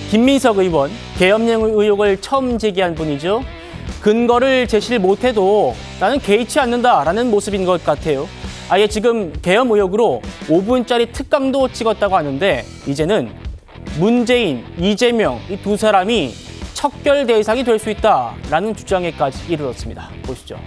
김민석 의원, 계엄령 의혹을 처음 제기한 분이죠. 근거를 제시를 못해도 나는 개의치 않는다라는 모습인 것 같아요. 아예 지금 계엄 의혹으로 5분짜리 특강도 찍었다고 하는데 이제는 문재인, 이재명 이 두 사람이 척결 대상이 될 수 있다라는 주장에까지 이르렀습니다. 보시죠.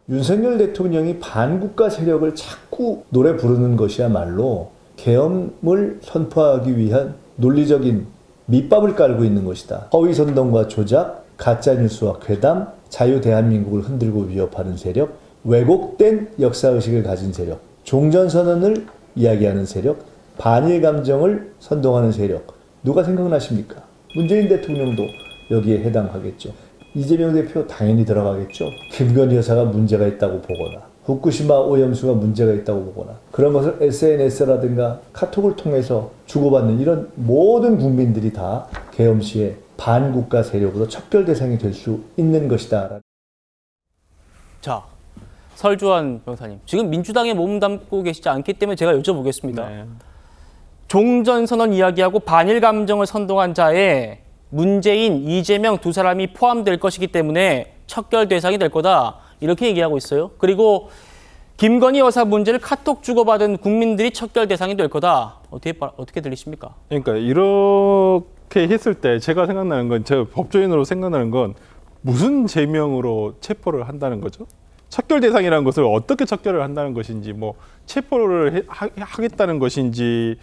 윤석열 대통령이 반국가 세력을 자꾸 노래 부르는 것이야말로 계엄을 선포하기 위한 논리적인 밑밥을 깔고 있는 것이다. 허위선동과 조작, 가짜뉴스와 괴담, 자유대한민국을 흔들고 위협하는 세력, 왜곡된 역사의식을 가진 세력, 종전선언을 이야기하는 세력, 반일 감정을 선동하는 세력. 누가 생각나십니까? 문재인 대통령도 여기에 해당하겠죠. 이재명 대표 당연히 들어가겠죠. 김건희 여사가 문제가 있다고 보거나 후쿠시마 오염수가 문제가 있다고 보거나 그런 것을 SNS라든가 카톡을 통해서 주고받는 이런 모든 국민들이 다 계엄 시에 반국가 세력으로 척결 대상이 될 수 있는 것이다. 자, 설주환 변호사님. 지금 민주당에 몸담고 계시지 않기 때문에 제가 여쭤보겠습니다. 네. 종전선언 이야기하고 반일 감정을 선동한 자에 문재인, 이재명 두 사람이 포함될 것이기 때문에 척결 대상이 될 거다. 이렇게 얘기하고 있어요. 그리고 김건희 여사 문제를 카톡 주고받은 국민들이 척결 대상이 될 거다. 어떻게 들리십니까? 그러니까 이렇게 했을 때 제가 생각나는 건, 제가 법조인으로 생각나는 건 무슨 제명으로 체포를 한다는 거죠? 척결 대상이라는 것을 어떻게 척결을 한다는 것인지, 뭐 체포를 하겠다는 것인지.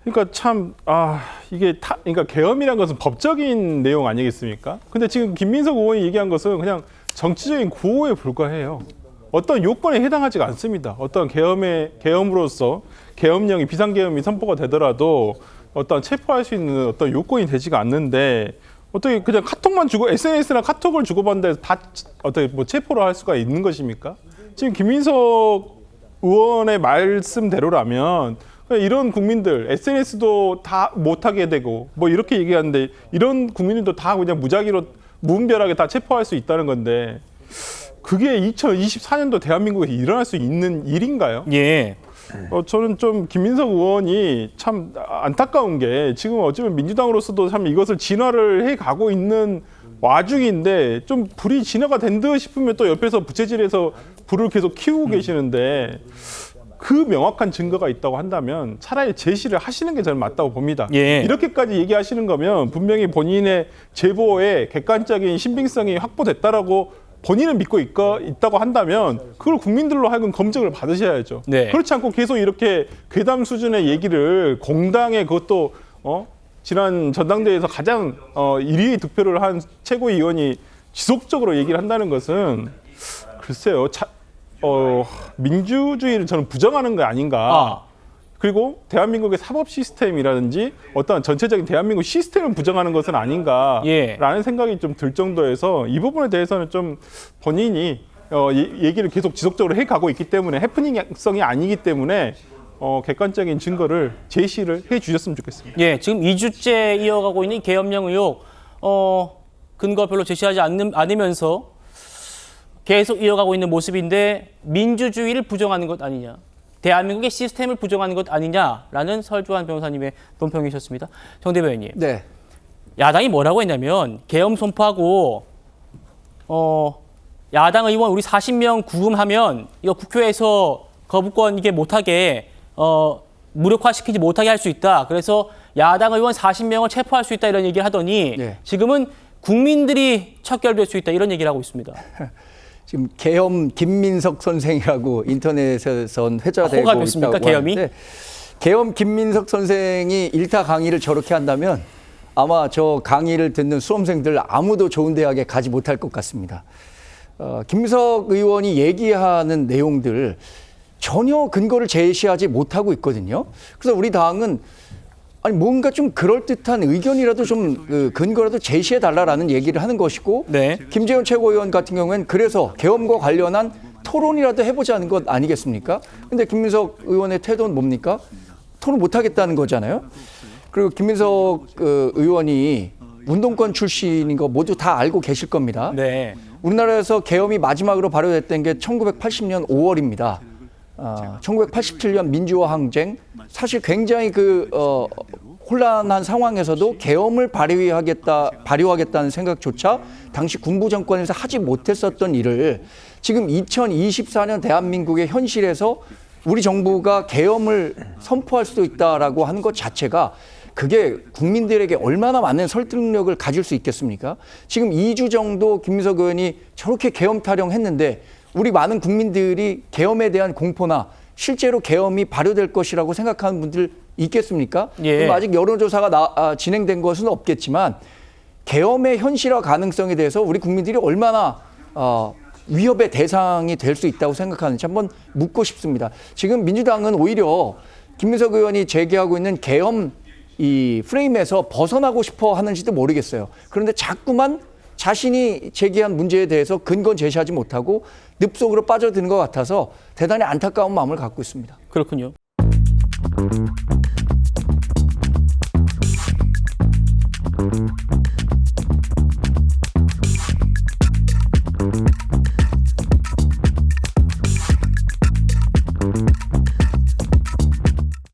그러니까 참 이게 그러니까 계엄이라는 것은 법적인 내용 아니겠습니까? 근데 지금 김민석 의원이 얘기한 것은 그냥 정치적인 구호에 불과해요. 어떤 요건에 해당하지가 않습니다. 어떤 계엄으로서 계엄령이 비상계엄이 선포가 되더라도 어떤 체포할 수 있는 어떤 요건이 되지가 않는데 어떻게 그냥 카톡만 주고 SNS나 카톡을 주고받는데 다 어떻게 뭐 체포를 할 수가 있는 것입니까? 지금 김민석 의원의 말씀대로라면 이런 국민들 SNS도 다 못하게 되고 뭐 이렇게 얘기하는데 이런 국민들도 다 그냥 무작위로 무분별하게 다 체포할 수 있다는 건데 그게 2024년도 대한민국에서 일어날 수 있는 일인가요? 예. 저는 좀 김민석 의원이 참 안타까운 게 지금 어쩌면 민주당으로서도 참 이것을 진화를 해가고 있는 와중인데 좀 불이 진화가 된 듯 싶으면 또 옆에서 부채질해서 불을 계속 키우고 계시는데 그 명확한 증거가 있다고 한다면 차라리 제시를 하시는 게 저는 맞다고 봅니다. 예. 이렇게까지 얘기하시는 거면 분명히 본인의 제보에 객관적인 신빙성이 확보됐다라고 본인은 믿고 있다고 한다면 그걸 국민들로 하여금 검증을 받으셔야죠. 네. 그렇지 않고 계속 이렇게 괴담 수준의 얘기를 공당에 그것도 지난 전당대회에서 가장 1위 득표를 한 최고위원이 지속적으로 얘기를 한다는 것은 글쎄요. 민주주의를 저는 부정하는 거 아닌가. 그리고 대한민국의 사법 시스템이라든지 어떤 전체적인 대한민국 시스템을 부정하는 것은 아닌가라는 생각이 좀 들 정도여서 이 부분에 대해서는 좀 본인이 얘기를 계속 지속적으로 해가고 있기 때문에 해프닝성이 아니기 때문에 객관적인 증거를 제시를 해 주셨으면 좋겠습니다. 예, 지금 2주째 이어가고 있는 계엄령 의혹 근거 별로 제시하지 않으면서 계속 이어가고 있는 모습인데 민주주의를 부정하는 것 아니냐. 대한민국의 시스템을 부정하는 것 아니냐라는 설주환 변호사님의 논평이셨습니다. 정 대변인. 네. 야당이 뭐라고 했냐면 계엄 선포하고 야당 의원 우리 40명 구금하면 이거 국회에서 거부권 이게 못하게 무력화시키지 못하게 할 수 있다. 그래서 야당 의원 40명을 체포할 수 있다 이런 얘기를 하더니 네. 지금은 국민들이 척결될 수 있다 이런 얘기를 하고 있습니다. 지금 계엄 김민석 선생이라고 인터넷에선 회자되고 호가 됐습니까? 있다고 계엄이? 하는데 계엄 김민석 선생이 일타 강의를 저렇게 한다면 아마 저 강의를 듣는 수험생들 아무도 좋은 대학에 가지 못할 것 같습니다. 김민석 의원이 얘기하는 내용들 전혀 근거를 제시하지 못하고 있거든요. 그래서 우리 당은 뭔가 좀 그럴듯한 의견이라도 좀 근거라도 제시해달라라는 얘기를 하는 것이고 네. 김재원 최고위원 같은 경우에는 그래서 계엄과 관련한 토론이라도 해보자는 것 아니겠습니까? 근데 김민석 의원의 태도는 뭡니까? 토론 못하겠다는 거잖아요. 그리고 김민석 의원이 운동권 출신인 거 모두 다 알고 계실 겁니다. 네. 우리나라에서 계엄이 마지막으로 발효됐던 게 1980년 5월입니다. 1987년 민주화 항쟁 사실 굉장히 혼란한 상황에서도 계엄을 발휘하겠다는 생각조차 당시 군부 정권에서 하지 못했었던 일을 지금 2024년 대한민국의 현실에서 우리 정부가 계엄을 선포할 수도 있다라고 하는 것 자체가 그게 국민들에게 얼마나 많은 설득력을 가질 수 있겠습니까? 지금 2주 정도 김민석 의원이 저렇게 계엄 타령했는데 우리 많은 국민들이 계엄에 대한 공포나 실제로 계엄이 발효될 것이라고 생각하는 분들 있겠습니까? 예. 아직 여론조사가 진행된 것은 없겠지만 계엄의 현실화 가능성에 대해서 우리 국민들이 얼마나 위협의 대상이 될 수 있다고 생각하는지 한번 묻고 싶습니다. 지금 민주당은 오히려 김민석 의원이 제기하고 있는 계엄 이 프레임에서 벗어나고 싶어 하는지도 모르겠어요. 그런데 자꾸만 자신이 제기한 문제에 대해서 근거 제시하지 못하고 늪속으로 빠져드는 것 같아서 대단히 안타까운 마음을 갖고 있습니다. 그렇군요.